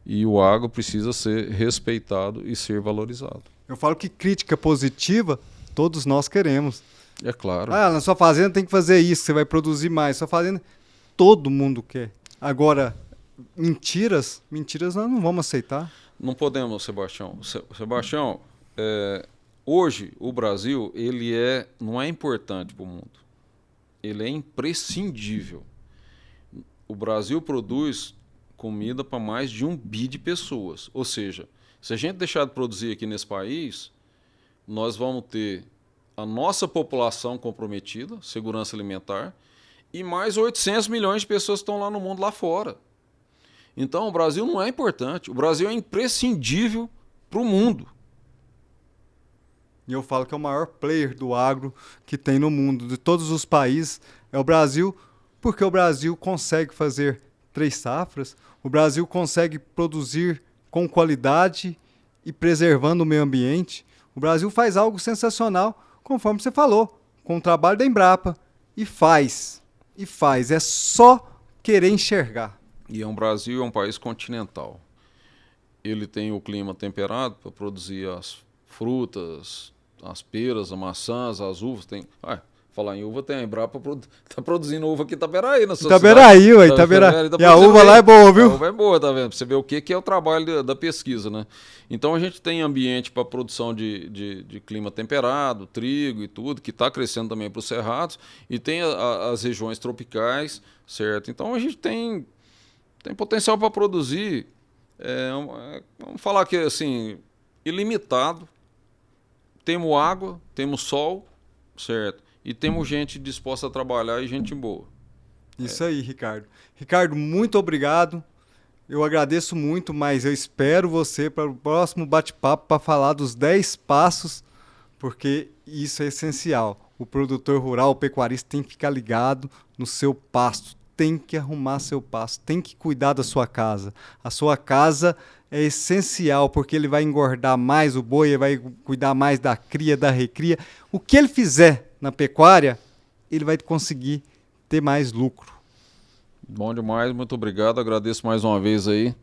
e o agro precisa ser respeitado e ser valorizado. Eu falo que crítica positiva todos nós queremos. É claro. Na sua fazenda tem que fazer isso, você vai produzir mais. Sua fazenda, todo mundo quer. Agora, mentiras nós não vamos aceitar. Não podemos, Sebastião. Sebastião, hoje o Brasil ele não é importante para o mundo. Ele é imprescindível. O Brasil produz comida para mais de 1 bi de pessoas. Ou seja, se a gente deixar de produzir aqui nesse país, nós vamos ter a nossa população comprometida, segurança alimentar, e mais 800 milhões de pessoas que estão lá no mundo, lá fora. Então, o Brasil não é importante. O Brasil é imprescindível para o mundo. E eu falo que é o maior player do agro que tem no mundo. De todos os países, é o Brasil, porque o Brasil consegue fazer 3 safras, o Brasil consegue produzir com qualidade e preservando o meio ambiente. O Brasil faz algo sensacional, conforme você falou, com o trabalho da Embrapa. E faz. É só querer enxergar. E o Brasil é um país continental. Ele tem o clima temperado para produzir as frutas, as peras, as maçãs, as uvas. Falar em uva, tem a Embrapa tá produzindo uva aqui em Itaberaí, na sua Itaberaí, ué, Itaberaí. E a uva lá é boa, viu? A uva é boa, tá vendo? Pra você ver o que é o trabalho da pesquisa, né? Então a gente tem ambiente para produção de clima temperado, trigo e tudo, que está crescendo também para os cerrados, e tem as regiões tropicais, certo? Então a gente tem potencial para produzir, vamos falar que assim, ilimitado. Temos água, temos sol, certo? E temos gente disposta a trabalhar e gente boa. Isso aí, Ricardo. Ricardo, muito obrigado. Eu agradeço muito, mas eu espero você para o próximo bate-papo para falar dos 10 passos, porque isso é essencial. O produtor rural, o pecuarista tem que ficar ligado no seu pasto, tem que arrumar seu pasto, tem que cuidar da sua casa. A sua casa é essencial, porque ele vai engordar mais o boi, ele vai cuidar mais da cria, da recria. O que ele fizer na pecuária, ele vai conseguir ter mais lucro. Bom demais, muito obrigado, agradeço mais uma vez aí.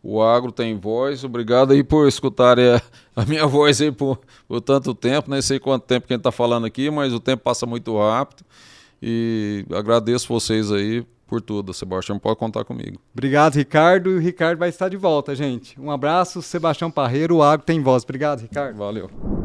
O agro tem voz, obrigado aí por escutarem a minha voz aí por tanto tempo, nem sei quanto tempo que a gente está falando aqui, mas o tempo passa muito rápido e agradeço vocês aí por tudo. Sebastião, pode contar comigo. Obrigado, Ricardo, e o Ricardo vai estar de volta, gente. Um abraço, Sebastião Parreiro, o agro tem voz. Obrigado, Ricardo. Valeu.